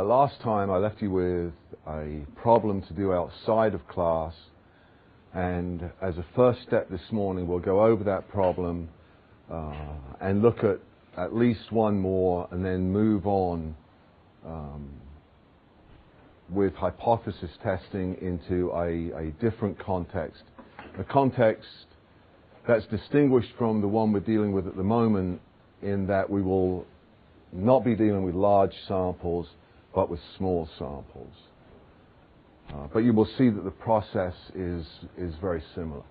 Last time I left you with a problem to do outside of class, and as a first step this morning we'll go over that problem and look at least one more and then move on with hypothesis testing into a different context, a context that's distinguished from the one we're dealing with at the moment in that we will not be dealing with large samples but with small samples. But you will see that the process is very similar.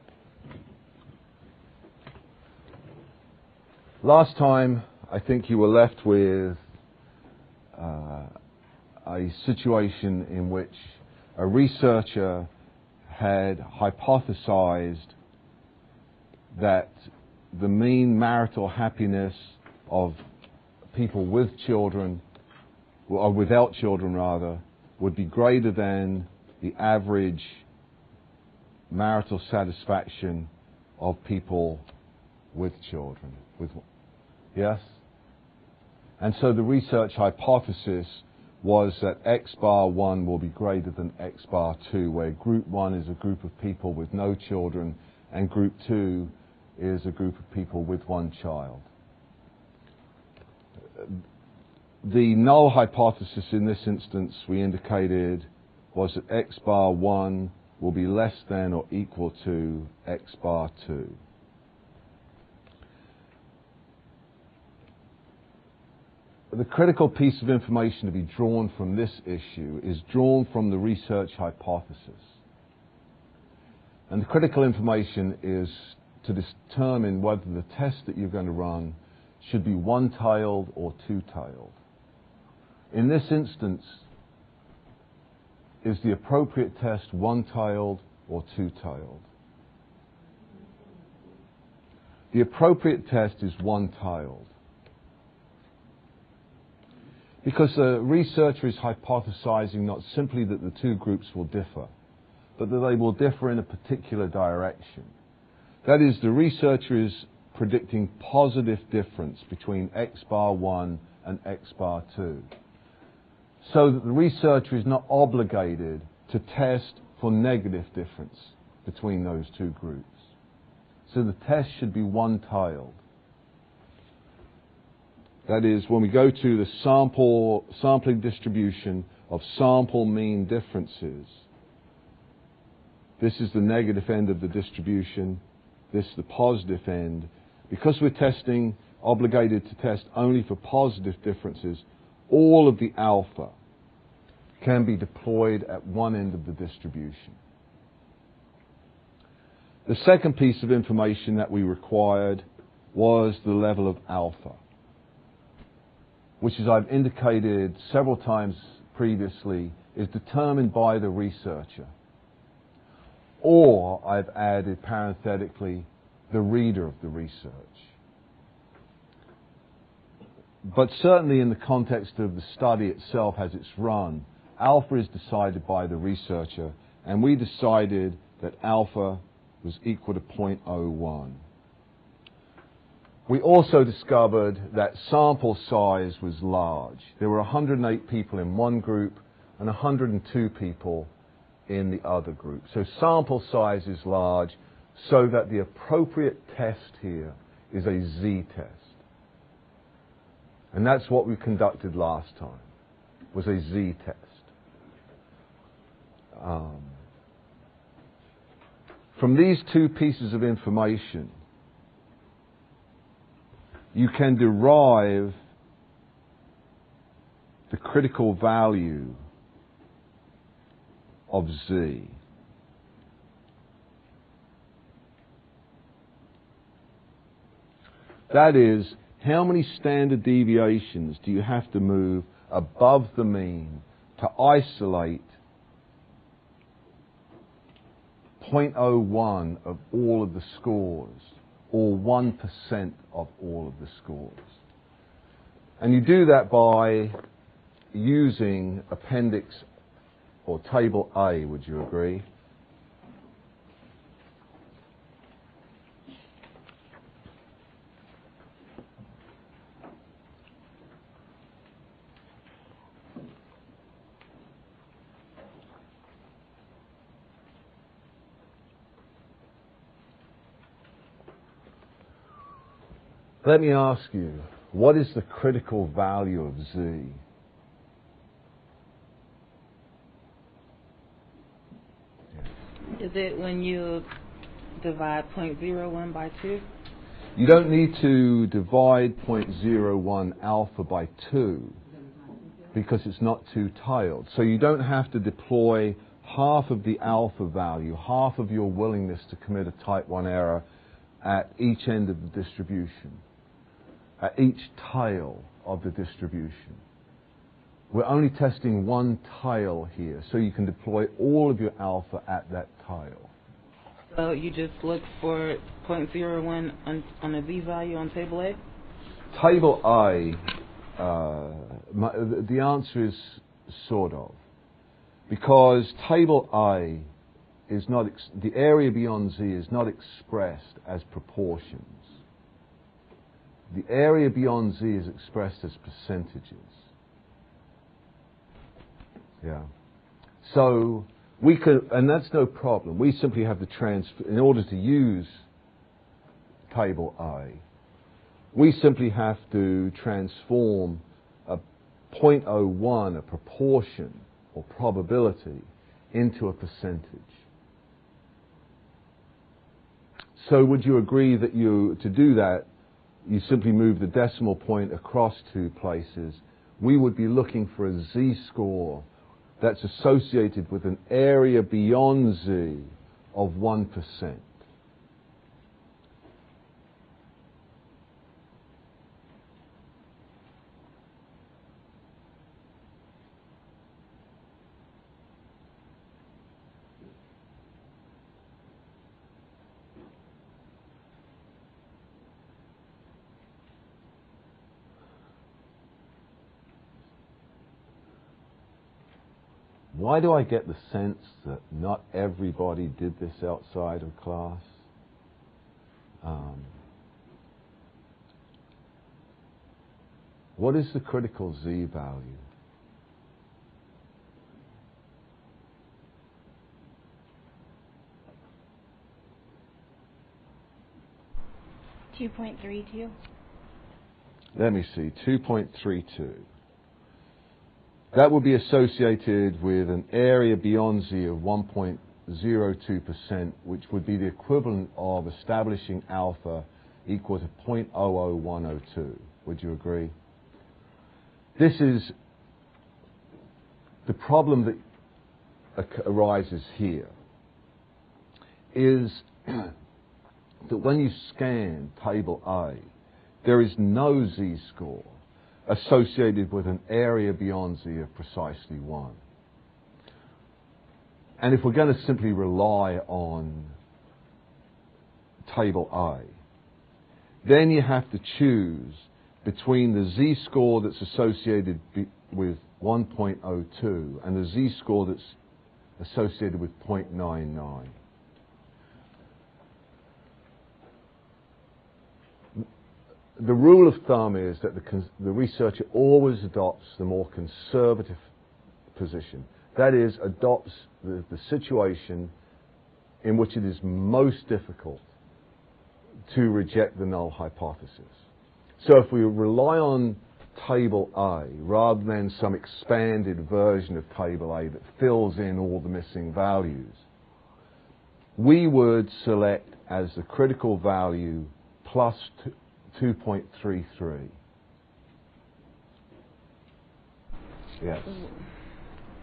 Last time, I think you were left with a situation in which a researcher had hypothesized that the mean marital happiness of people with children, or without children rather, would be greater than the average marital satisfaction of people with children. Yes? And so the research hypothesis was that X bar 1 will be greater than X bar 2, where group 1 is a group of people with no children and group 2 is a group of people with one child. The null hypothesis in this instance we indicated was that X bar 1 will be less than or equal to X bar 2. The critical piece of information to be drawn from this issue is drawn from the research hypothesis. And the critical information is to determine whether the test that you're going to run should be one-tailed or two-tailed. In this instance, is the appropriate test one-tailed or two-tailed? The appropriate test is one-tailed, because the researcher is hypothesizing not simply that the two groups will differ, but that they will differ in a particular direction. That is, the researcher is predicting positive difference between X bar 1 and X bar 2. So that the researcher is not obligated to test for negative difference between those two groups. So the test should be one-tailed. That is, when we go to the sampling distribution of sample mean differences, this is the negative end of the distribution, this is the positive end. Because we're obligated to test only for positive differences, all of the alpha can be deployed at one end of the distribution. The second piece of information that we required was the level of alpha, which, as I've indicated several times previously, is determined by the researcher. Or, I've added parenthetically, the reader of the research. But certainly in the context of the study itself as it's run, alpha is decided by the researcher, and we decided that alpha was equal to 0.01. We also discovered that sample size was large. There were 108 people in one group and 102 people in the other group. So sample size is large, so that the appropriate test here is a Z test. And that's what we conducted last time, was a Z test. From these two pieces of information, you can derive the critical value of Z. That is, how many standard deviations do you have to move above the mean to isolate 0.01 of all of the scores, or 1% of all of the scores? And you do that by using Appendix or Table A, would you agree? Let me ask you, what is the critical value of Z? Is it when you divide 0.01 by 2? You don't need to divide 0.01 alpha by 2 because it's not two-tailed. So you don't have to deploy half of the alpha value, half of your willingness to commit a type 1 error at each end of the distribution, at each tail of the distribution. We're only testing one tail here, so you can deploy all of your alpha at that tail. So you just look for 0.01 on a Z value on Table A? Table A, the answer is sort of. Because Table A is not, the area beyond Z is not expressed as proportions. The area beyond Z is expressed as percentages. Yeah. So we could, and that's no problem. We simply have to transfer, in order to use Table A, we simply have to transform a 0.01, a proportion or probability, into a percentage. So would you agree that to do that, you simply move the decimal point across two places? We would be looking for a Z-score that's associated with an area beyond Z of 1%. Why do I get the sense that not everybody did this outside of class? What is the critical Z value? $2.32. Let me see, 2.32. That would be associated with an area beyond Z of 1.02%, which would be the equivalent of establishing alpha equal to 0.00102. Would you agree? This is the problem that arises here, is that when you scan Table A, there is no Z-score associated with an area beyond Z of precisely 1. And if we're going to simply rely on Table A, then you have to choose between the Z-score that's associated with 1.02 and the Z-score that's associated with 0.99. The rule of thumb is that the researcher always adopts the more conservative position. That is, adopts the situation in which it is most difficult to reject the null hypothesis. So if we rely on table A rather than some expanded version of table A that fills in all the missing values, we would select as the critical value plus 2.33. Yes.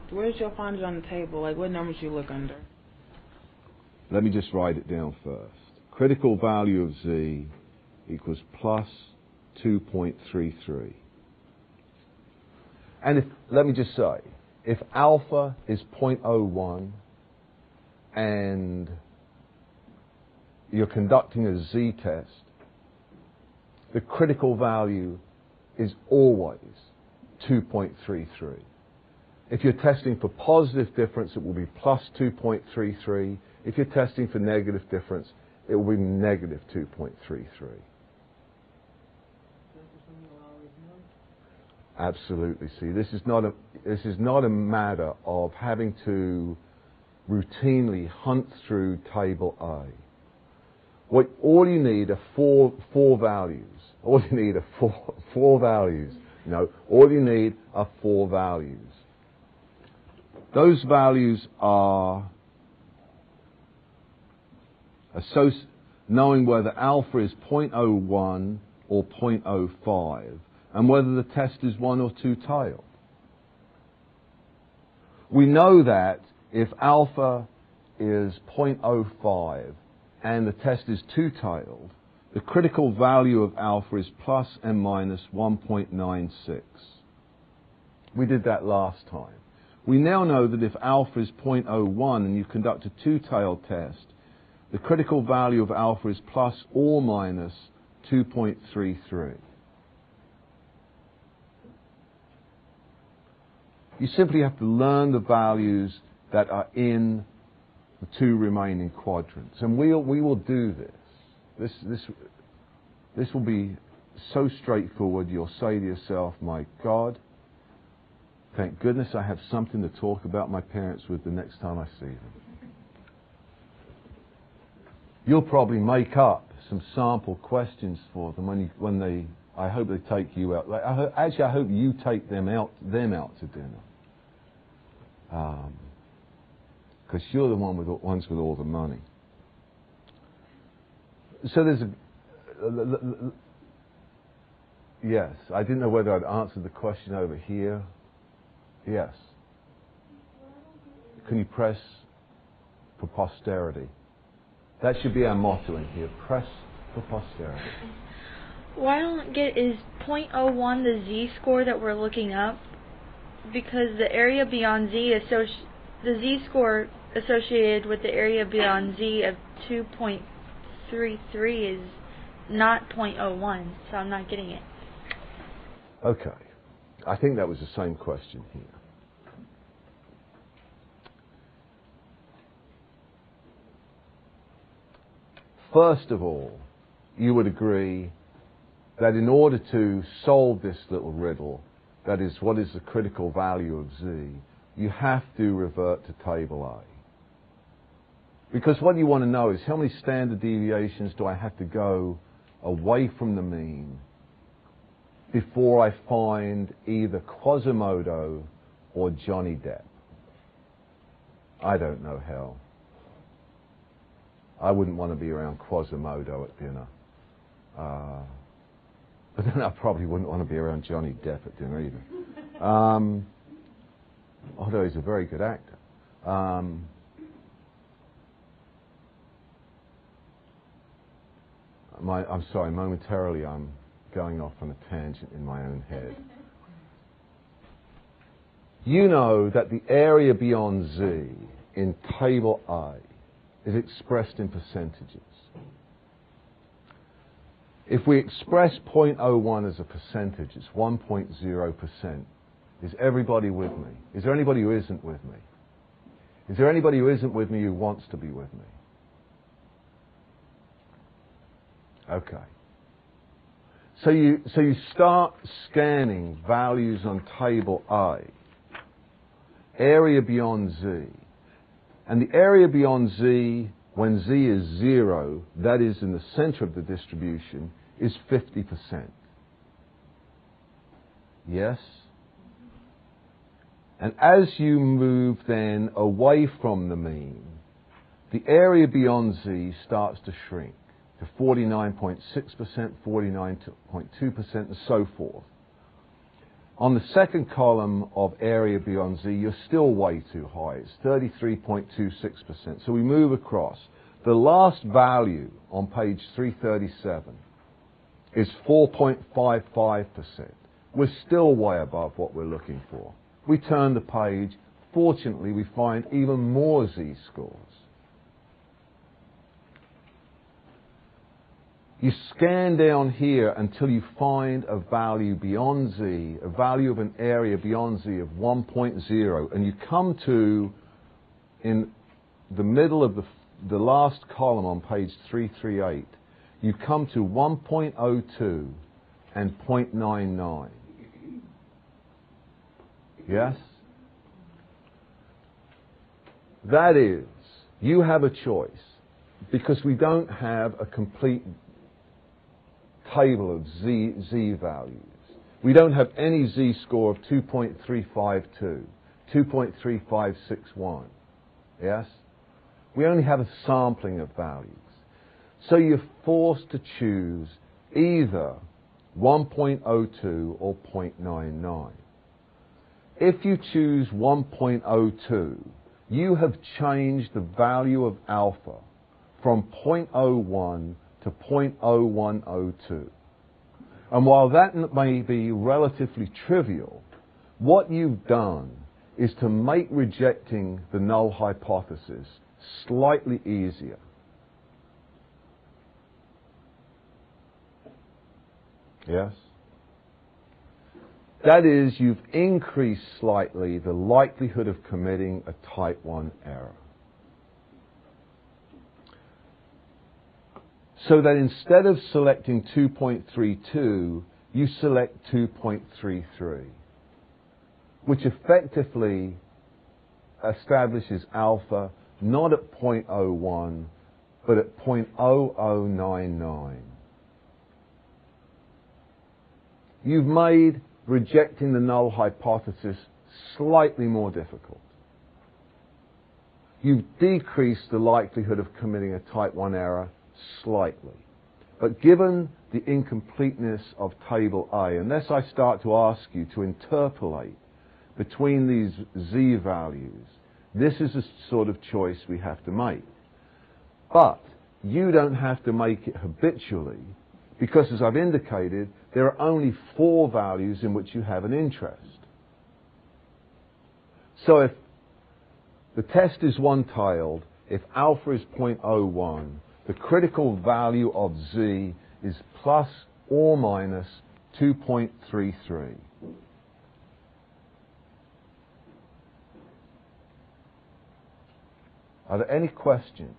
Where's your find it on the table? Like, what numbers you look under? Let me just write it down first. Critical value of Z equals plus 2.33. And let me just say, if alpha is 0.01 and you're conducting a Z test, the critical value is always 2.33. If you're testing for positive difference, it will be plus 2.33. If you're testing for negative difference, it will be negative 2.33. Absolutely. See, this is not a matter of having to routinely hunt through table A. All you need are four values. All you need are four values. No, all you need are four values. Those values are knowing whether alpha is 0.01 or 0.05, and whether the test is one or two-tailed. We know that if alpha is 0.05 and the test is two-tailed, the critical value of alpha is plus and minus 1.96. We did that last time. We now know that if alpha is 0.01 and you conduct a two-tailed test, the critical value of alpha is plus or minus 2.33. You simply have to learn the values that are in the two remaining quadrants. And we will do this. This will be so straightforward, you'll say to yourself, my God, thank goodness I have something to talk about my parents with the next time I see them. You'll probably make up some sample questions for them when they. I hope they take you out. I hope you take them out to dinner, because you're the ones with all the money. So there's yes. I didn't know whether I'd answered the question over here. Yes. Can you press for posterity? That should be our motto in here. Press for posterity. What I don't get is 0.01 the z-score that we're looking up, because the area beyond z the z-score associated with the area beyond z of 2.33 is not 0.01, so I'm not getting it. Okay. I think that was the same question here. First of all, you would agree that in order to solve this little riddle, that is, what is the critical value of Z, you have to revert to table A. Because what you want to know is how many standard deviations do I have to go away from the mean before I find either Quasimodo or Johnny Depp. I don't know how. I wouldn't want to be around Quasimodo at dinner. But then I probably wouldn't want to be around Johnny Depp at dinner either. Although he's a very good actor. I'm sorry, momentarily I'm going off on a tangent in my own head. You know that the area beyond Z in table A is expressed in percentages. If we express 0.01 as a percentage, it's 1.0%. Is everybody with me? Is there anybody who isn't with me? Is there anybody who isn't with me who wants to be with me? Okay. So you start scanning values on table A, area beyond z. And the area beyond z, when z is 0, that is in the center of the distribution, is 50%. Yes? And as you move then away from the mean, the area beyond z starts to shrink to 49.6%, 49.2%, and so forth. On the second column of area beyond z, you're still way too high. It's 33.26%. So we move across. The last value on page 337 is 4.55%. We're still way above what we're looking for. We turn the page. Fortunately, we find even more z-scores. You scan down here until you find a value beyond z, a value of an area beyond z of 1.0, and you come to, in the middle of the last column on page 338, you come to 1.02 and 0.99. Yes? That is, you have a choice, because we don't have a complete table of z values. We don't have any z-score of 2.352, 2.3561. Yes? We only have a sampling of values. So you're forced to choose either 1.02 or 0.99. If you choose 1.02, you have changed the value of alpha from 0.01 to 0.0102. And while that may be relatively trivial, what you've done is to make rejecting the null hypothesis slightly easier. Yes? That is, you've increased slightly the likelihood of committing a type 1 error. So that instead of selecting 2.32, you select 2.33, which effectively establishes alpha not at 0.01, but at 0.0099. You've made rejecting the null hypothesis slightly more difficult. You've decreased the likelihood of committing a type 1 error slightly. But given the incompleteness of table A, unless I start to ask you to interpolate between these z values, this is the sort of choice we have to make. But you don't have to make it habitually, because as I've indicated, there are only 4 values in which you have an interest. So if the test is one-tailed, if alpha is 0.01, the critical value of z is plus or minus 2.33. Are there any questions?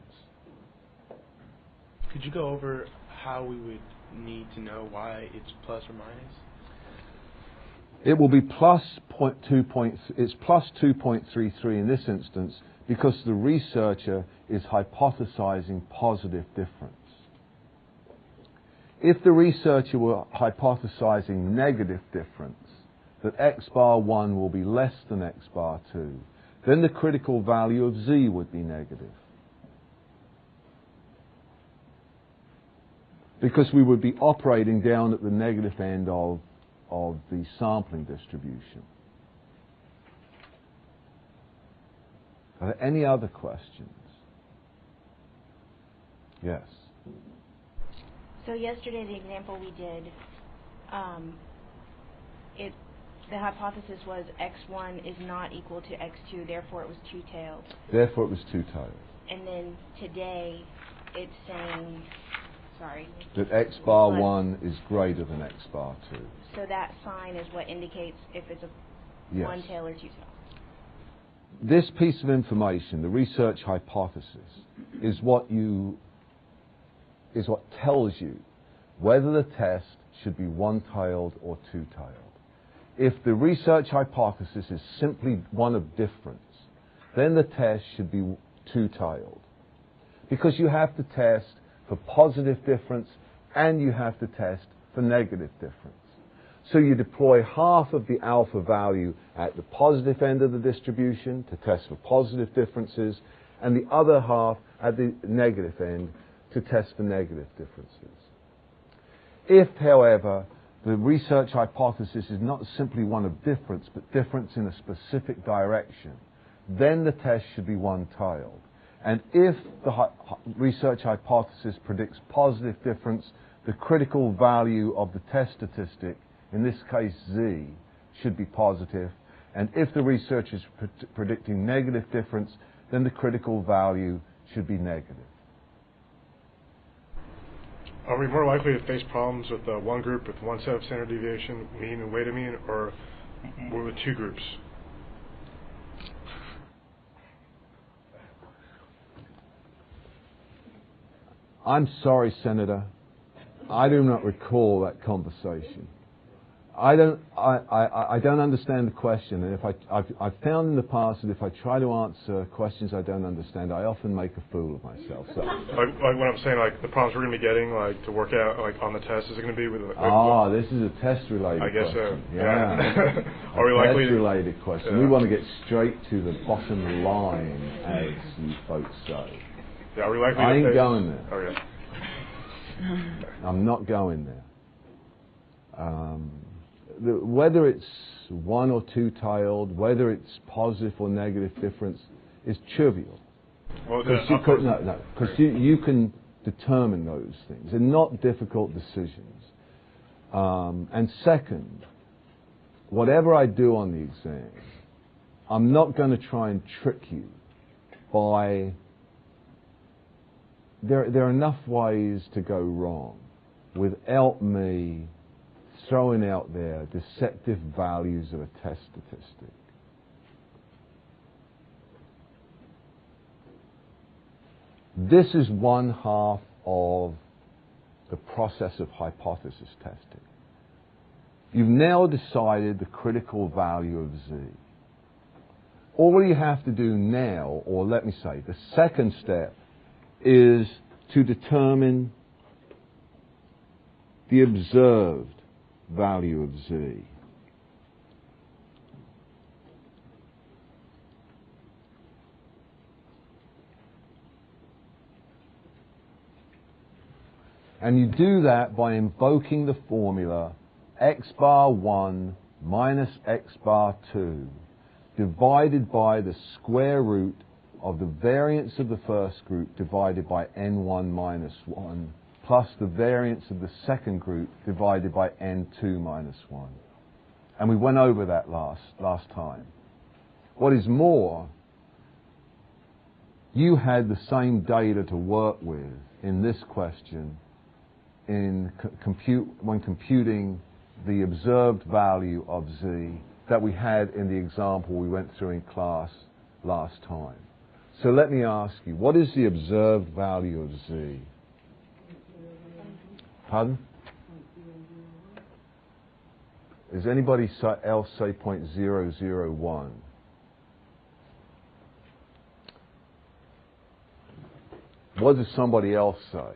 Could you go over how we would need to know why it's plus or minus? It will be it's plus 2.33 in this instance because the researcher is hypothesizing positive difference. If the researcher were hypothesizing negative difference, that x bar 1 will be less than x bar 2, then the critical value of z would be negative. Because we would be operating down at the negative end of the sampling distribution. Are there any other questions? Yes. So yesterday, the example we did, the hypothesis was x1 is not equal to x2, therefore it was two-tailed. Therefore it was two-tailed. And then today, it's saying, that x bar 1 is greater than x bar 2. So that sign is what indicates if it's a Yes. one-tail or two-tail. This piece of information, the research hypothesis, is what tells you whether the test should be one-tailed or two-tailed. if the research hypothesis is simply one of difference, then the test should be two-tailed. Because you have to test for positive difference and you have to test for negative difference. So you deploy half of the alpha value at the positive end of the distribution to test for positive differences, and the other half at the negative end to test for negative differences. If, however, the research hypothesis is not simply one of difference, but difference in a specific direction, then the test should be one-tailed. And if the research hypothesis predicts positive difference, the critical value of the test statistic, in this case Z, should be positive. And if the research is predicting negative difference, then the critical value should be negative. Are we more likely to face problems with one group with one set of standard deviation, mean and weighted mean, or with two groups? I'm sorry, Senator. I do not recall that conversation. I don't understand the question, and if I've found in the past that if I try to answer questions I don't understand, I often make a fool of myself. So. Like what I'm saying, like the problems we're going to be getting, like to work out, like on the test, is it going to be with? This is a test-related question. I guess so. Yeah. Are we likely? Test-related question. Yeah. We want to get straight to the bottom line, as you folks say. Yeah, are we likely? I ain't going there. Okay. I'm not going there. Whether it's one or two-tailed, whether it's positive or negative difference, is trivial. Well, Because you can determine those things. They're not difficult decisions. And second, whatever I do on the exam, I'm not going to try and trick you by... There are enough ways to go wrong without me throwing out there deceptive values of a test statistic. This is one half of the process of hypothesis testing. You've now decided the critical value of Z. All you have to do now, or let me say, the second step, is to determine the observed value of Z. And you do that by invoking the formula x bar 1 minus x bar 2 divided by the square root of the variance of the first group divided by n1 minus 1 plus the variance of the second group divided by n2 minus 1. And we went over that last time. What is more, you had the same data to work with in this question when computing the observed value of Z that we had in the example we went through in class last time. So let me ask you, what is the observed value of Z? Pardon? Does anybody else say 0.001? What does somebody else say?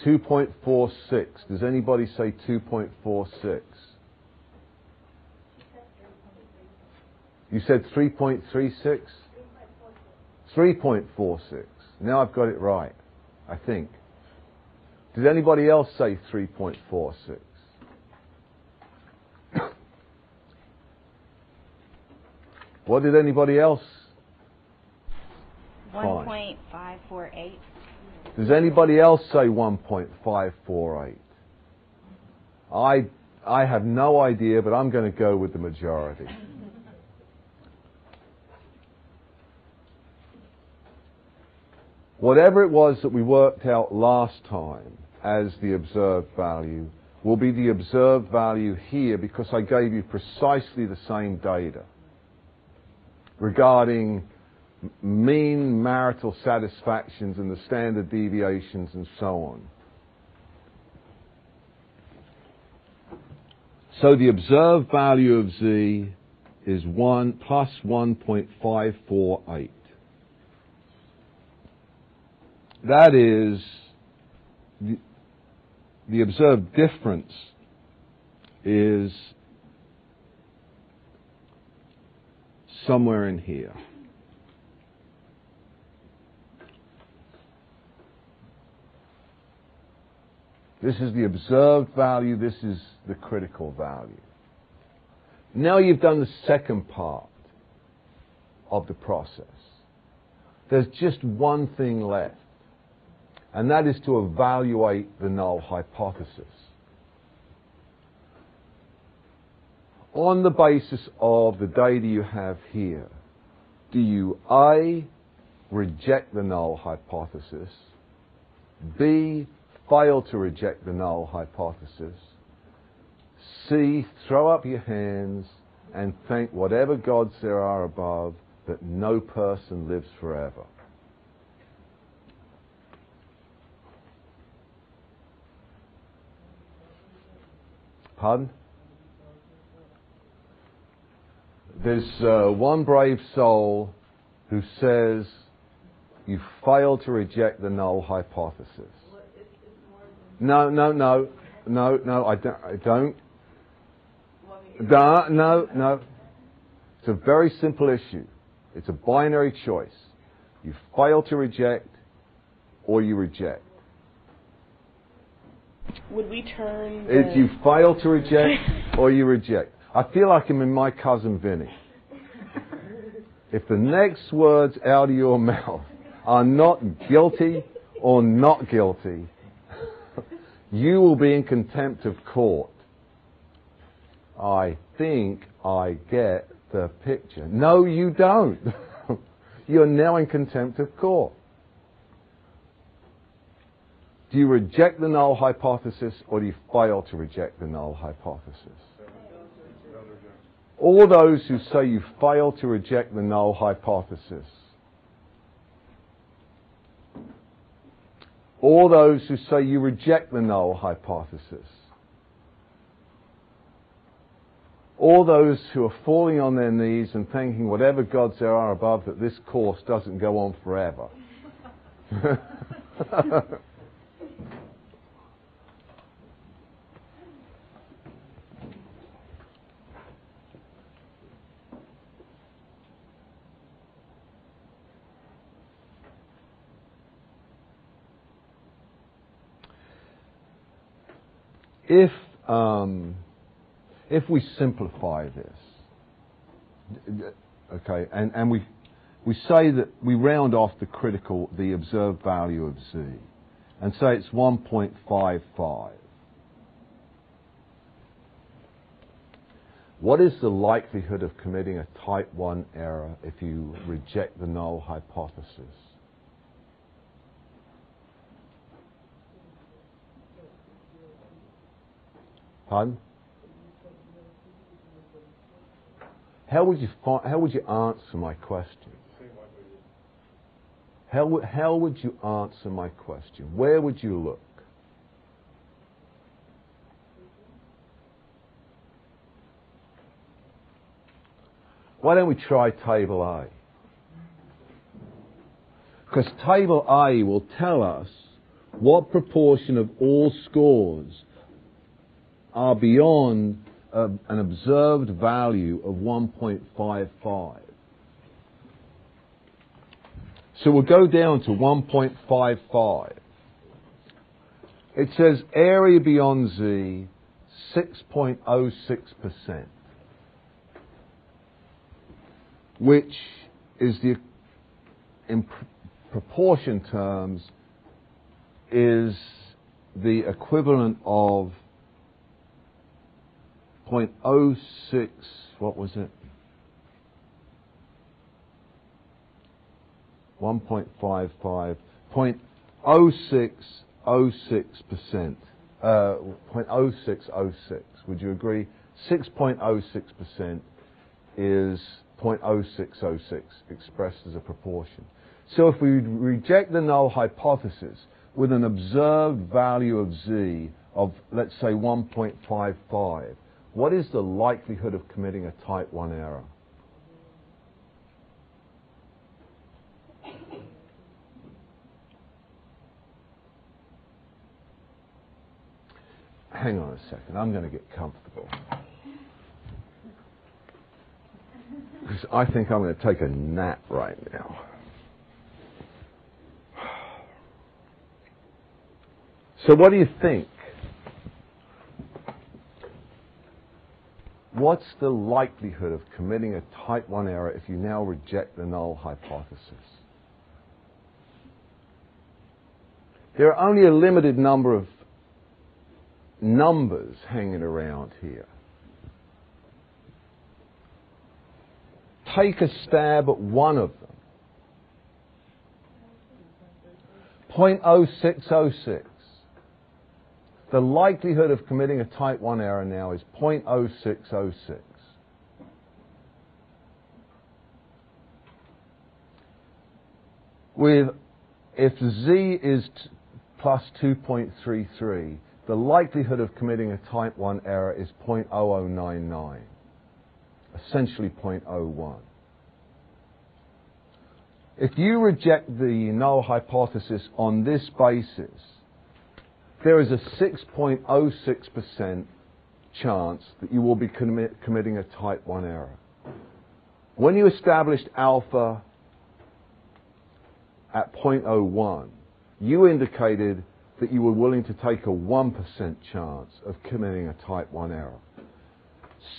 2.46. Does anybody say 2.46? You said 3.36? 3.46. Now I've got it right, I think. Did anybody else say 3.46? What did anybody else find? 1.548. Does anybody else say 1.548? I have no idea, but I'm going to go with the majority. Whatever it was that we worked out last time as the observed value will be the observed value here because I gave you precisely the same data regarding mean marital satisfactions and the standard deviations and so on. So the observed value of z is 1 plus 1.548. That is, the observed difference is somewhere in here. This is the observed value, this is the critical value. Now you've done the second part of the process. There's just one thing left, and that is to evaluate the null hypothesis. On the basis of the data you have here, do you A, reject the null hypothesis, B, fail to reject the null hypothesis, C, throw up your hands and thank whatever gods there are above that no person lives forever? Pardon? There's one brave soul who says you fail to reject the null hypothesis. No, I don't. No. It's a very simple issue. It's a binary choice. You fail to reject or you reject. Would we turn If you fail to reject or you reject. I feel like I'm in My Cousin Vinny. If the next words out of your mouth are not guilty or not guilty, you will be in contempt of court. I think I get the picture. No, you don't. You're now in contempt of court. Do you reject the null hypothesis or do you fail to reject the null hypothesis? All those who say you fail to reject the null hypothesis. All those who say you reject the null hypothesis. All those who are falling on their knees and thanking whatever gods there are above that this course doesn't go on forever. If we simplify this, okay, and we say that we round off the observed value of z, and say it's 1.55. What is the likelihood of committing a type 1 error if you reject the null hypothesis? Pardon? How would you answer my question? How would you answer my question? Where would you look? Why don't we try Table A? Because Table A will tell us what proportion of all scores are beyond an observed value of 1.55. So we'll go down to 1.55. It says area beyond Z, 6.06%, which is in proportion terms, is the equivalent of 0.06, what was it? 1.55, 0.0606%. 0.0606. Would you agree? 6.06% is 0.0606 expressed as a proportion. So if we reject the null hypothesis with an observed value of Z of, let's say, 1.55, What is the likelihood of committing a type 1 error? Hang on a second, I'm going to get comfortable. Because I think I'm going to take a nap right now. So what do you think? What's the likelihood of committing a type 1 error if you now reject the null hypothesis? There are only a limited number of numbers hanging around here. Take a stab at one of them. 0.0606. The likelihood of committing a type 1 error now is 0.0606. If z is plus 2.33, the likelihood of committing a type 1 error is 0.0099, essentially 0.01. If you reject the null hypothesis on this basis, there is a 6.06% chance that you will be committing a type 1 error. When you established alpha at 0.01, you indicated that you were willing to take a 1% chance of committing a type 1 error.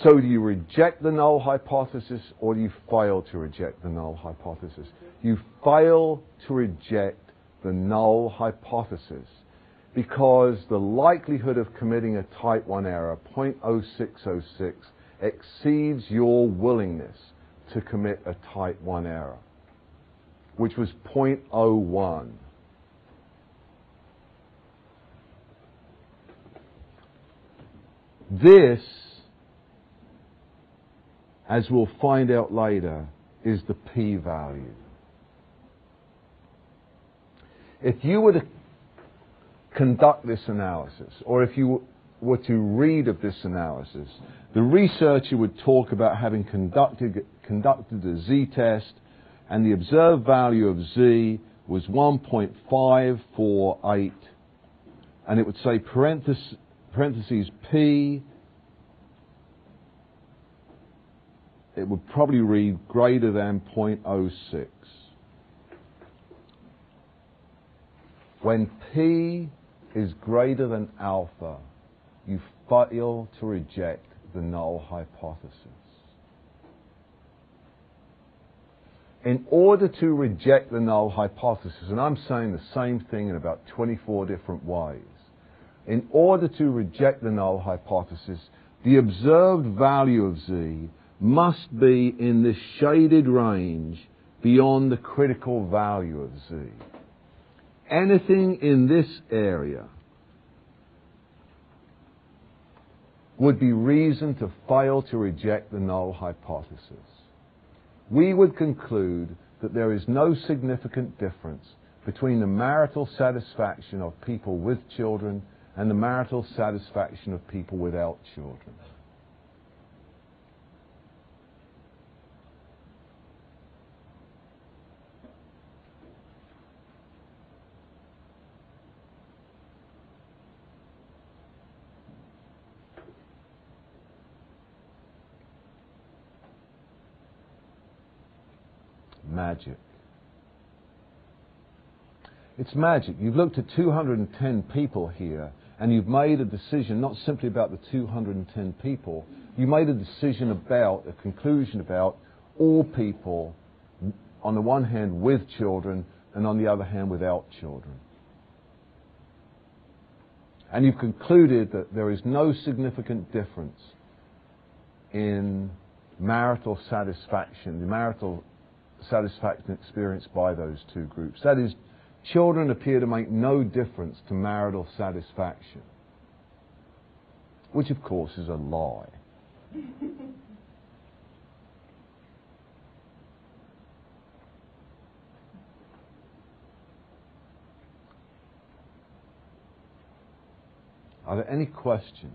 So do you reject the null hypothesis or do you fail to reject the null hypothesis? You fail to reject the null hypothesis because the likelihood of committing a type 1 error, 0.0606, exceeds your willingness to commit a type 1 error, which was 0.01. This, as we'll find out later, is the p-value. If you were to conduct this analysis, or if you were to read of this analysis, the researcher would talk about having conducted a z-test, and the observed value of z was 1.548, and it would say parentheses p, it would probably read greater than 0.06. When p is greater than alpha, you fail to reject the null hypothesis. In order to reject the null hypothesis, and I'm saying the same thing in about 24 different ways, in order to reject the null hypothesis, the observed value of z must be in this shaded range beyond the critical value of z. Anything in this area would be reason to fail to reject the null hypothesis. We would conclude that there is no significant difference between the marital satisfaction of people with children and the marital satisfaction of people without children. Magic. It's magic. You've looked at 210 people here, and you've made a decision not simply about the 210 people, you made a decision about, a conclusion about all people, on the one hand with children, and on the other hand without children. And you've concluded that there is no significant difference in marital satisfaction, the marital satisfaction experienced by those two groups. That is, children appear to make no difference to marital satisfaction, which of course is a lie. Are there any questions?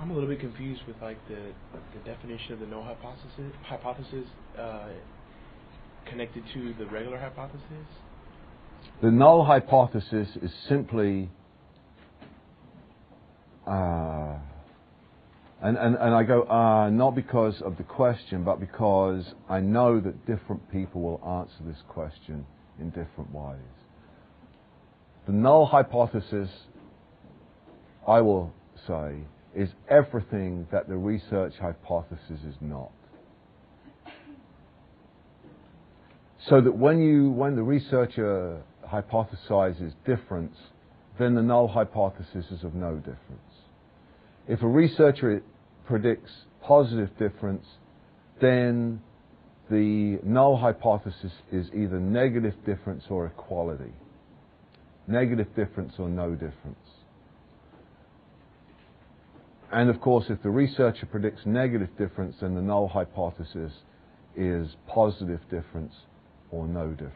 I'm a little bit confused with like the definition of the null hypothesis connected to the regular hypothesis. The null hypothesis is simply, and I go not because of the question, but because I know that different people will answer this question in different ways. The null hypothesis, I will say, is everything that the research hypothesis is not. So that when the researcher hypothesizes difference, then the null hypothesis is of no difference. If a researcher predicts positive difference, then the null hypothesis is either negative difference or equality. Negative difference or no difference. And of course, if the researcher predicts negative difference, then the null hypothesis is positive difference or no difference.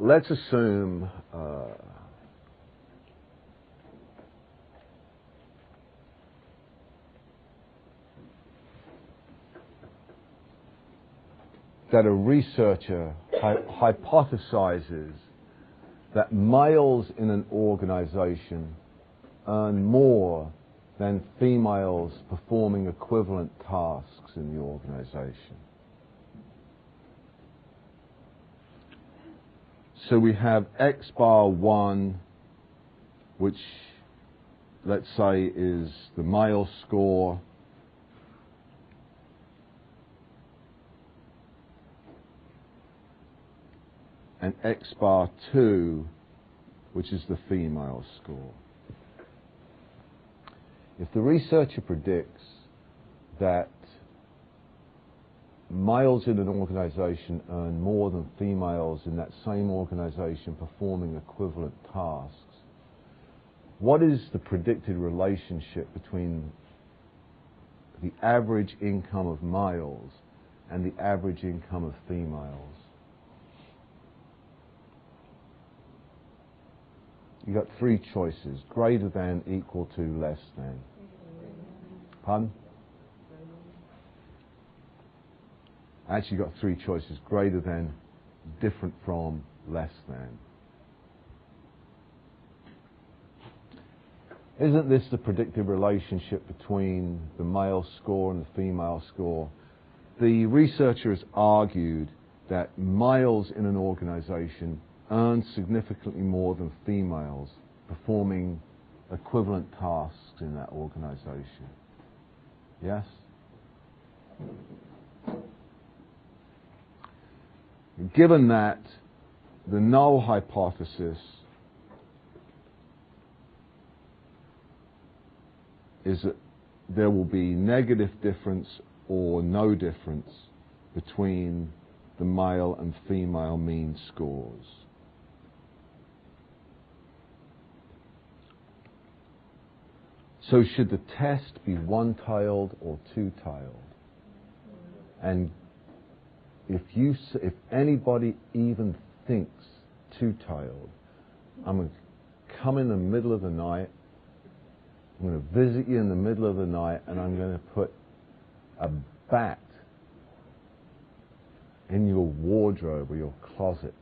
Let's assume that a researcher hypothesizes that males in an organization earn more than females performing equivalent tasks in the organization. So we have X bar 1, which let's say is the male score, and X bar 2, which is the female score. If the researcher predicts that males in an organization earn more than females in that same organization performing equivalent tasks, what is the predicted relationship between the average income of males and the average income of females? You got three choices: greater than, equal to, less than. Pardon? Actually got three choices: greater than, different from, less than. Isn't this the predictive relationship between the male score and the female score? The researcher has argued that males in an organization earn significantly more than females performing equivalent tasks in that organization. Yes? Given that, the null hypothesis is that there will be negative difference or no difference between the male and female mean scores. So should the test be one-tailed or two-tailed? And if anybody even thinks two-tailed, I'm going to come in the middle of the night, I'm going to visit you in the middle of the night, and I'm going to put a bat in your wardrobe or your closet,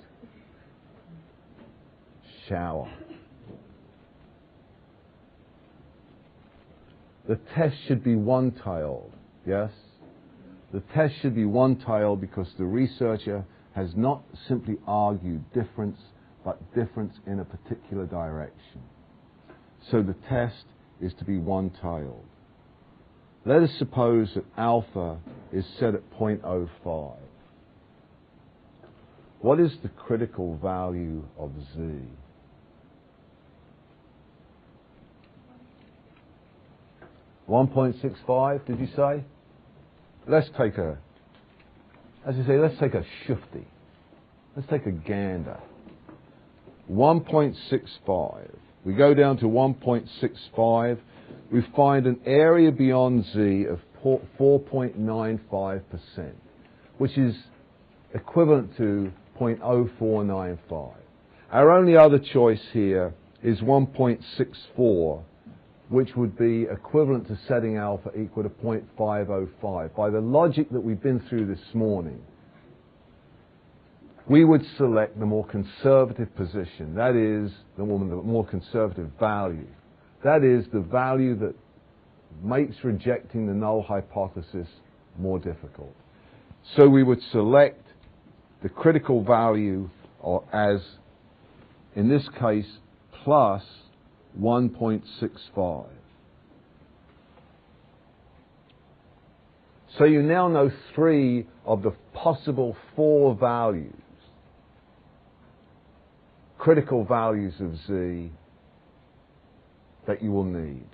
shower. The test should be one-tailed, yes? The test should be one-tailed because the researcher has not simply argued difference, but difference in a particular direction. So the test is to be one-tailed. Let us suppose that alpha is set at 0.05. What is the critical value of Z? $1.65, did you say? Let's take a, as you say, let's take a shufti. Let's take a gander. 1.65. We go down to 1.65. We find an area beyond Z of 4.95%, which is equivalent to 0.0495. Our only other choice here is 1.64, which would be equivalent to setting alpha equal to 0.505. By the logic that we've been through this morning, we would select the more conservative position, that is, the more conservative value. That is, the value that makes rejecting the null hypothesis more difficult. So we would select the critical value as, in this case, plus 1.65. So you now know 3 of the possible 4 values, critical values of Z, that you will need.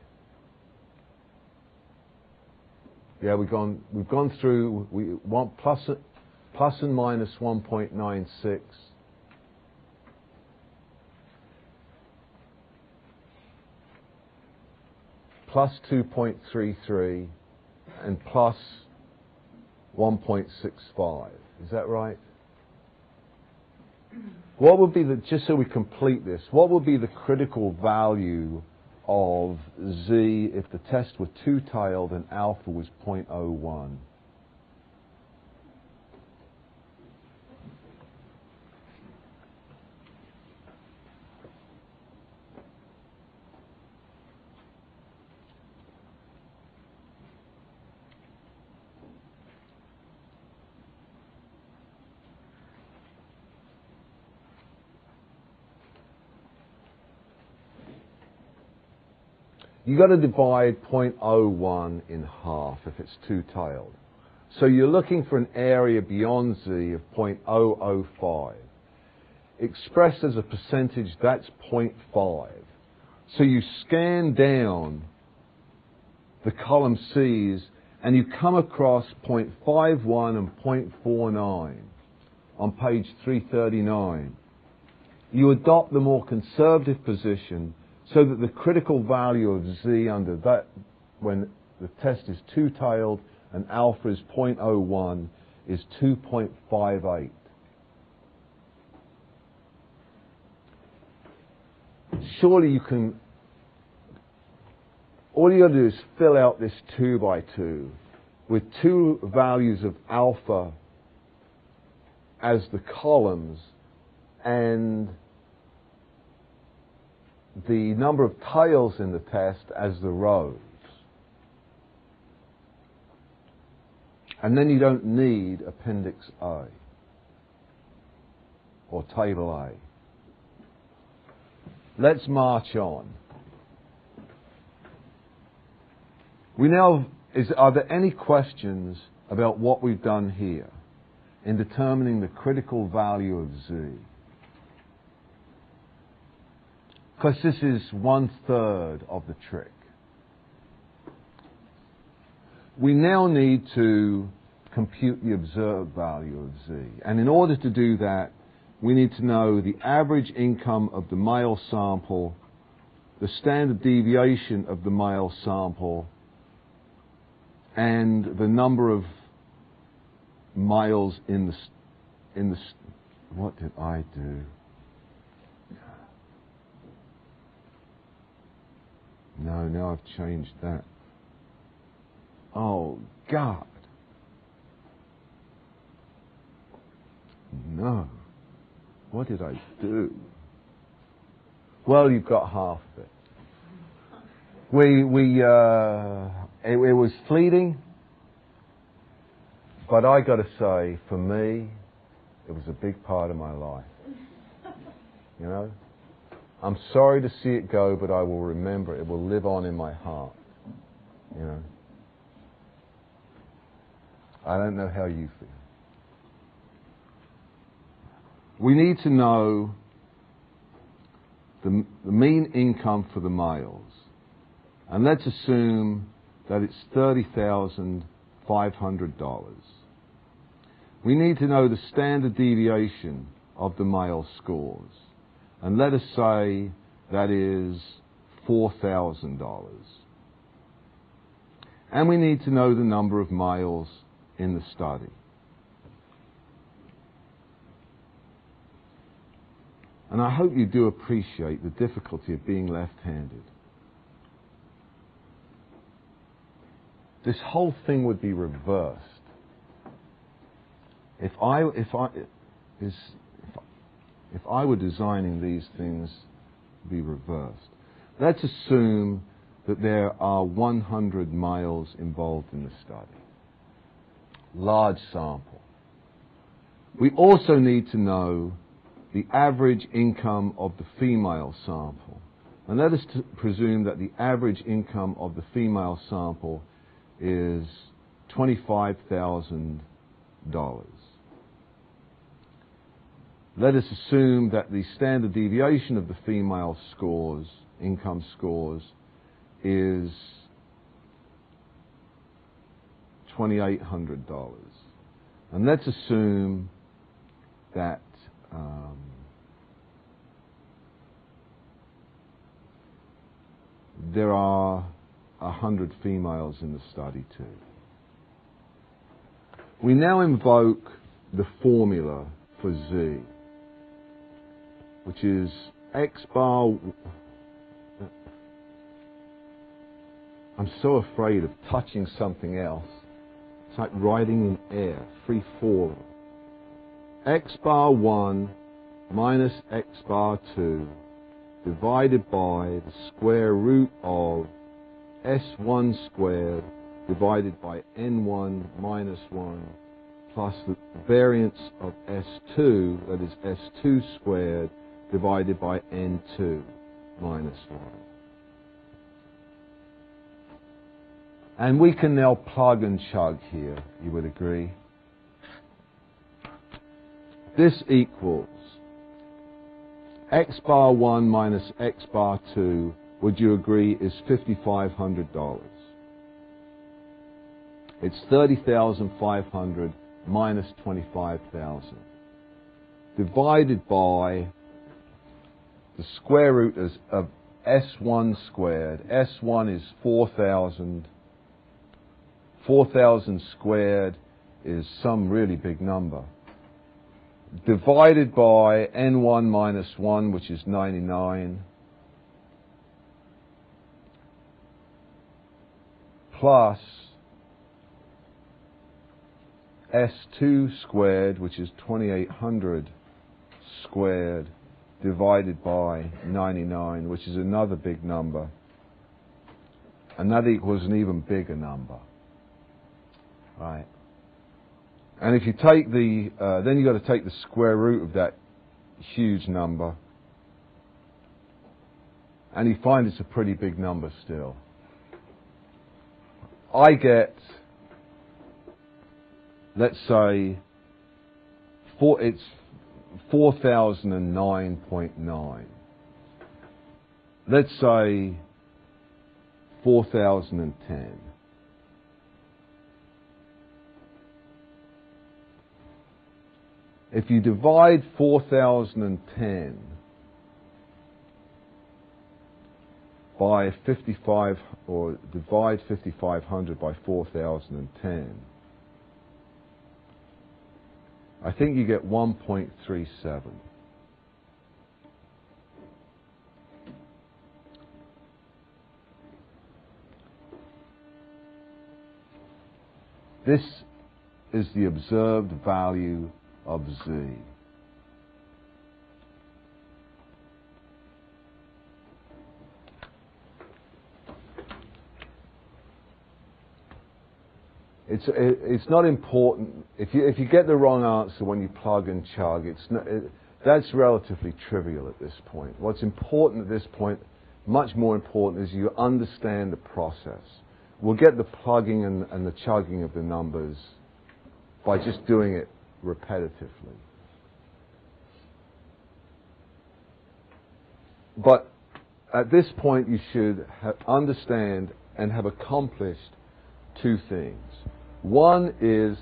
Yeah, we've gone through. We want plus and minus 1.96. Plus 2.33 and plus 1.65. Is that right? What would be the, just so we complete this, what would be the critical value of Z if the test were two-tailed and alpha was 0.01? You've got to divide 0.01 in half if it's two-tailed. So you're looking for an area beyond Z of 0.005. Expressed as a percentage, that's 0.5. So you scan down the column C's and you come across 0.51 and 0.49 on page 339. You adopt the more conservative position so that the critical value of Z under that, when the test is two-tailed and alpha is 0.01, is 2.58. Surely you can, all you got to do is fill out this 2 by 2 with 2 values of alpha as the columns and the number of tails in the test as the rows. And then you don't need Appendix A or Table A. Let's march on. Are there any questions about what we've done here in determining the critical value of Z? Because this is 1/3 of the trick. We now need to compute the observed value of Z. And in order to do that, we need to know the average income of the male sample, the standard deviation of the male sample, and the number of males in the what did I do? No, now I've changed that. Oh, God. No. What did I do? Well, you've got half of it. It was fleeting, but I got to say, for me, it was a big part of my life. You know? I'm sorry to see it go, but I will remember it. It will live on in my heart. You know? I don't know how you feel. We need to know the mean income for the males. And let's assume that it's $30,500. We need to know the standard deviation of the male scores. And let us say that is $4,000. And we need to know the number of males in the study. And I hope you do appreciate the difficulty of being left-handed. This whole thing would be reversed. If I were designing these things to be reversed, let's assume that there are 100 males involved in the study. Large sample. We also need to know the average income of the female sample. And let us presume that the average income of the female sample is $25,000. Let us assume that the standard deviation of the female scores, income scores, is $2,800. And let's assume that there are 100 females in the study too. We now invoke the formula for Z, which is X bar. I'm so afraid of touching something else. It's like riding in air, free fall. X bar 1 minus X bar 2 divided by the square root of S1 squared divided by N1 minus 1 plus the variance of S2, that is S2 squared divided by N2 minus 1. And we can now plug and chug here, you would agree. This equals X bar 1 minus X bar 2, would you agree, is $5,500. It's $30,500 minus $25,000 divided by the square root of S1 squared. S1 is 4,000. 4,000 squared is some really big number. Divided by N1 minus 1, which is 99, plus S2 squared, which is 2,800 squared, divided by 99, which is another big number. And that equals an even bigger number. Right. And if you take the, then you've got to take the square root of that huge number. And you find it's a pretty big number still. I get, let's say, it's 4,009.9. Let's say 4,010. If you divide 4,010 by 55, or divide 5,500 by 4,010, I think you get 1.37. This is the observed value of Z. It's not important if you get the wrong answer when you plug and chug. That's relatively trivial at this point. What's important at this point, much more important, is you understand the process. We'll get the plugging and the chugging of the numbers by just doing it repetitively. But at this point, you should understand and have accomplished two things. One is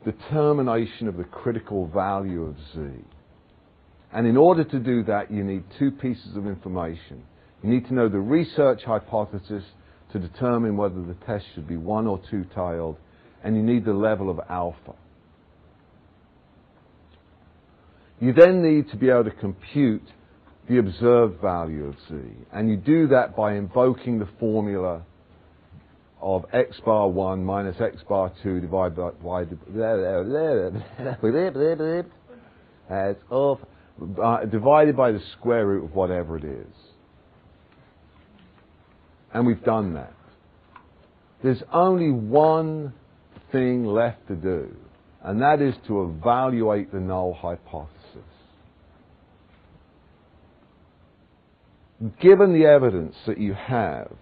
determination of the critical value of Z. And in order to do that, you need two pieces of information. You need to know the research hypothesis to determine whether the test should be one or two-tailed, and you need the level of alpha. You then need to be able to compute the observed value of Z, and you do that by invoking the formula of x bar 1 minus x bar 2 divided by divided by the square root of whatever it is. And we've done that. There's only one thing left to do, and that is to evaluate the null hypothesis. Given the evidence that you have,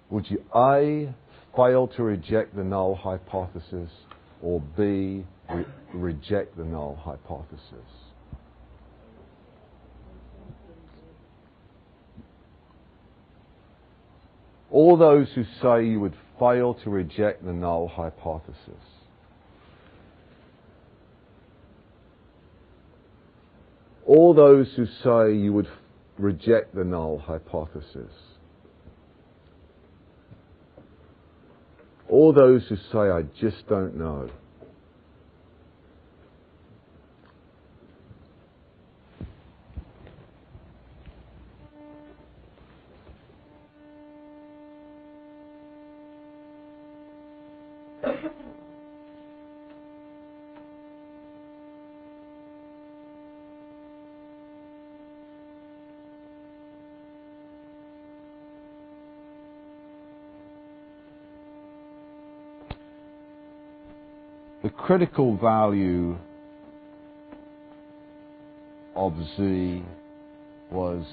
would you A, fail to reject the null hypothesis, or B, reject the null hypothesis? All those who say you would fail to reject the null hypothesis. All those who say you would reject the null hypothesis. All those who say, I just don't know. The critical value of Z was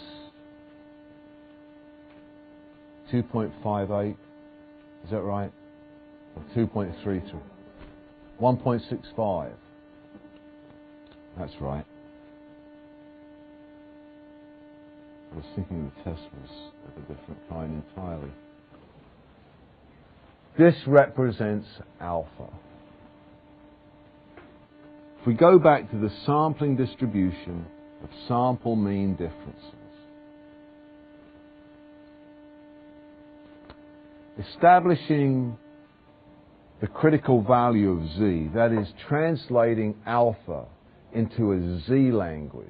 2.58, is that right? Or 2.33? 1.65. That's right. I was thinking the test was of a different kind entirely. This represents alpha. If we go back to the sampling distribution of sample mean differences, establishing the critical value of Z, that is translating alpha into a Z language,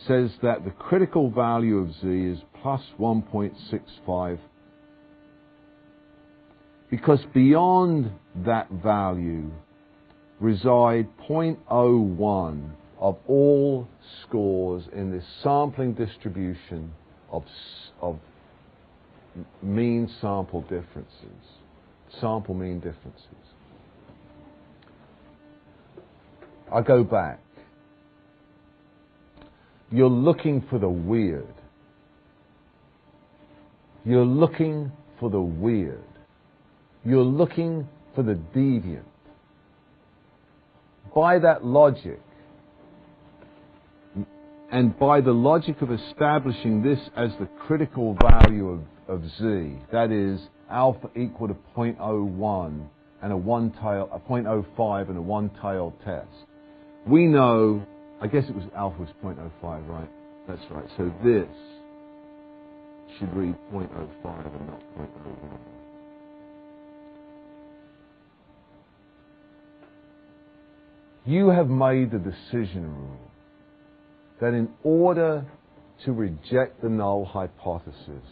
says that the critical value of Z is plus 1.65, because beyond that value reside 0.01 of all scores in this sampling distribution of mean sample differences, sample mean differences. I go back. You're looking for the weird. You're looking for the weird. You're looking for the deviant. By that logic, and by the logic of establishing this as the critical value of Z, that is alpha equal to 0.01 and a 0.05 and a one-tailed test, we know, I guess it was alpha was 0.05, right? That's right. So this should read 0.05 and not 0.01. You have made the decision rule that in order to reject the null hypothesis,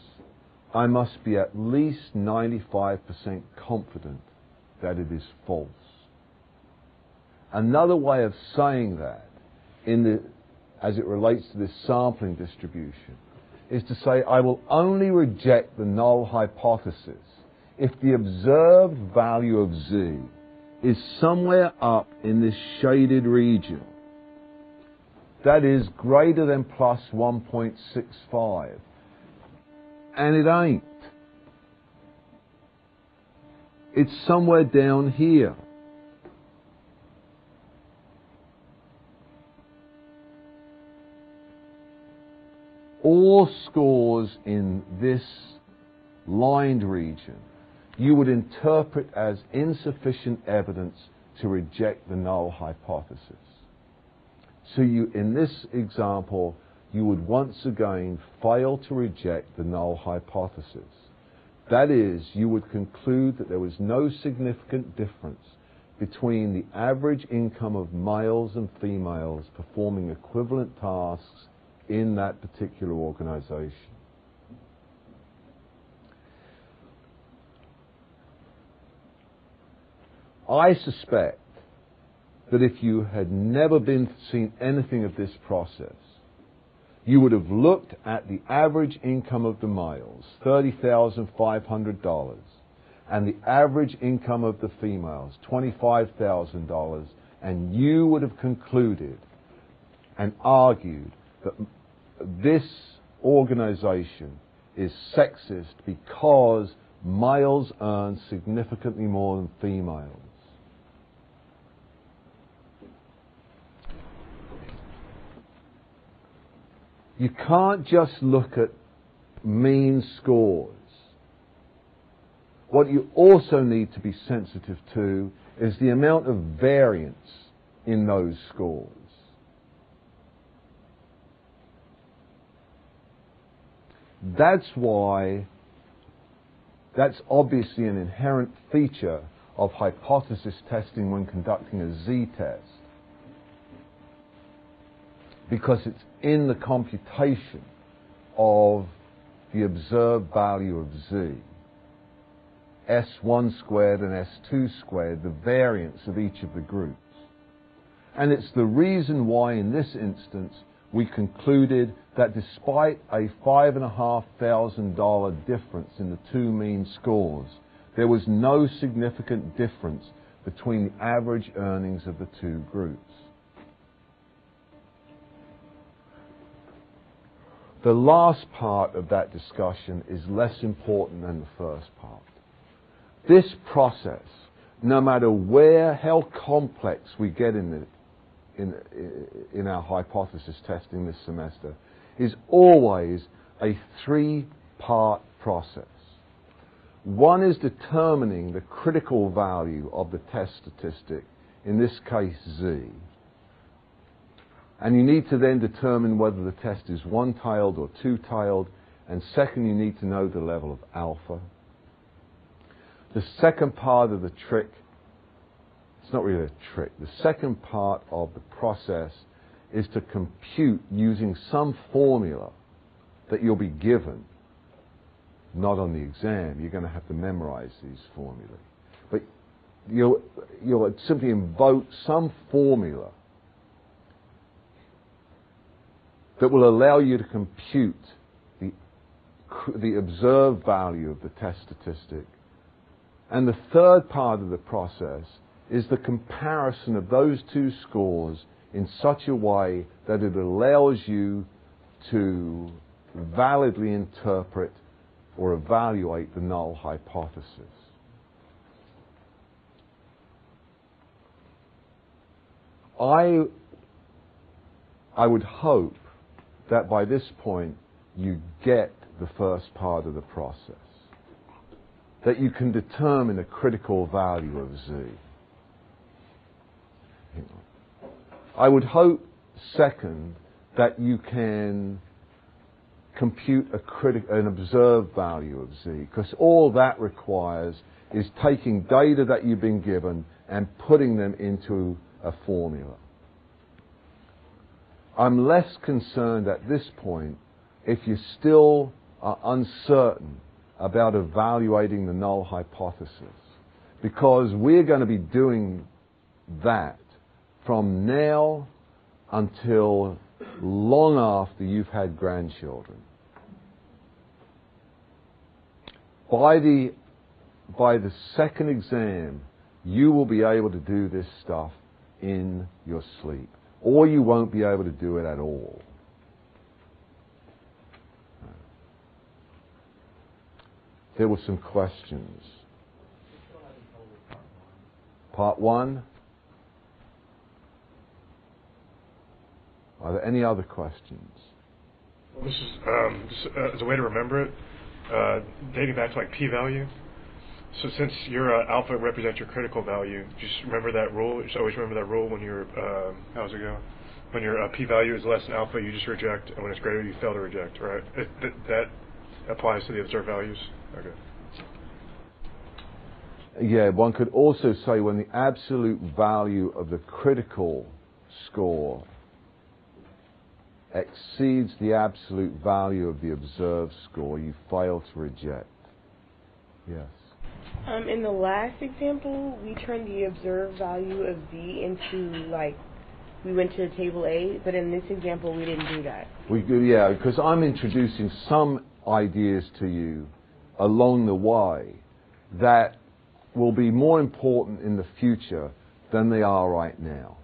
I must be at least 95% confident that it is false. Another way of saying that, as it relates to this sampling distribution, is to say I will only reject the null hypothesis if the observed value of Z is somewhere up in this shaded region. That is greater than plus 1.65. And it ain't. It's somewhere down here. All scores in this lined region you would interpret as insufficient evidence to reject the null hypothesis. So in this example, you would once again fail to reject the null hypothesis. That is, you would conclude that there was no significant difference between the average income of males and females performing equivalent tasks in that particular organization. I suspect that if you had never seen anything of this process, you would have looked at the average income of the males, $30,500, and the average income of the females, $25,000, and you would have concluded and argued that this organization is sexist because males earn significantly more than females. You can't just look at mean scores. What you also need to be sensitive to is the amount of variance in those scores. That's obviously an inherent feature of hypothesis testing when conducting a z-test, because it's in the computation of the observed value of z, S1 squared and S2 squared, the variance of each of the groups. And it's the reason why in this instance we concluded that despite a $5,500 difference in the two mean scores, there was no significant difference between the average earnings of the two groups. The last part of that discussion is less important than the first part. This process, no matter how complex we get in our hypothesis testing this semester, is always a three-part process. One is determining the critical value of the test statistic, in this case z. And you need to then determine whether the test is one-tailed or two-tailed. And second, you need to know the level of alpha. The second part of the trick, it's not really a trick, the second part of the process is to compute using some formula that you'll be given, not on the exam. You're going to have to memorize these formulas. But you'll simply invoke some formula that will allow you to compute the observed value of the test statistic. And the third part of the process is the comparison of those two scores in such a way that it allows you to validly interpret or evaluate the null hypothesis. I would hope that by this point you get the first part of the process, that you can determine a critical value of z. I would hope, second, that you can compute an observed value of z, because all that requires is taking data that you've been given and putting them into a formula. I'm less concerned at this point if you still are uncertain about evaluating the null hypothesis, because we're going to be doing that from now until long after you've had grandchildren. By the second exam, you will be able to do this stuff in your sleep, or you won't be able to do it at all. There were some questions. Part 1. Are there any other questions? Well, this is just, as a way to remember it, dating back to like p-value. So since your alpha represents your critical value, just remember that rule. Just always remember that rule when you're, how's it go? When your p-value is less than alpha, you just reject, and when it's greater, you fail to reject, right? That applies to the observed values? Okay. Yeah, one could also say when the absolute value of the critical score exceeds the absolute value of the observed score, you fail to reject. Yes. In the last example, we turned the observed value of Z into, like, we went to table A, but in this example, we didn't do that. Yeah, because I'm introducing some ideas to you along the way that will be more important in the future than they are right now.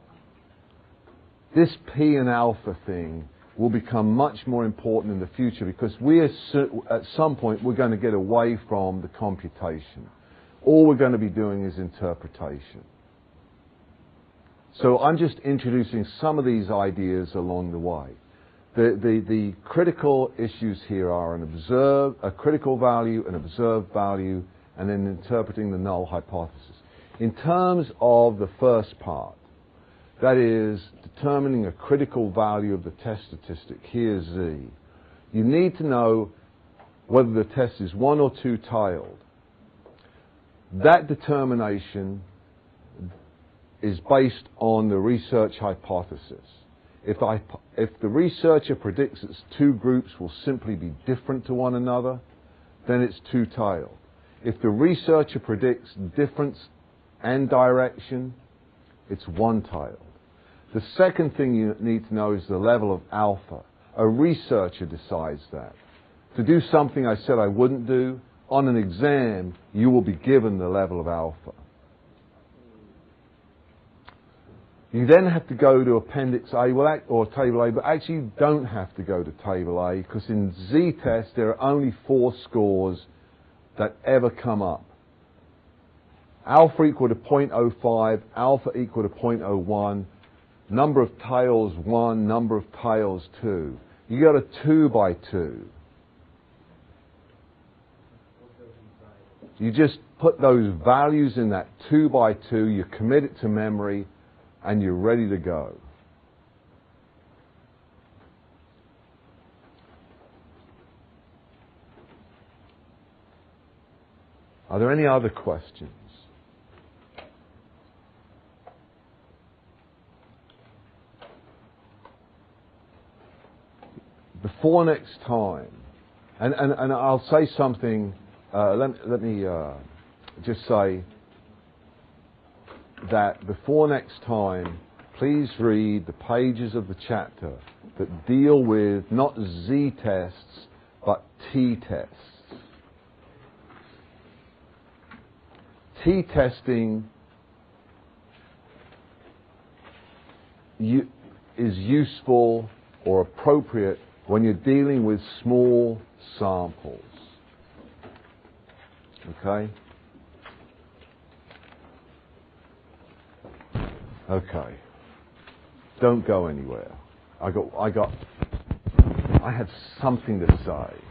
This P and alpha thing will become much more important in the future because at some point we're going to get away from the computation. All we're going to be doing is interpretation. So I'm just introducing some of these ideas along the way. The critical issues here are a critical value, an observed value, and then interpreting the null hypothesis. In terms of the first part, that is determining a critical value of the test statistic, here's Z, you need to know whether the test is one or two-tailed. That determination is based on the research hypothesis. If the researcher predicts that two groups will simply be different to one another, then it's two-tailed. If the researcher predicts difference and direction, it's one-tailed. The second thing you need to know is the level of alpha. A researcher decides that. To do something I said I wouldn't do, on an exam, you will be given the level of alpha. You then have to go to Appendix A or Table A, but actually you don't have to go to Table A because in Z-test there are only 4 scores that ever come up. Alpha equal to 0.05, alpha equal to 0.01, number of tails 1, number of tails 2. You got a 2 by 2. You just put those values in that 2 by 2, you commit it to memory, and you're ready to go. Are there any other questions? Before next time, and I'll say something, let me just say that before next time, please read the pages of the chapter that deal with not Z-tests, but T-tests. T-testing is useful or appropriate when you're dealing with small samples. Okay? Okay. Don't go anywhere. I have something to say.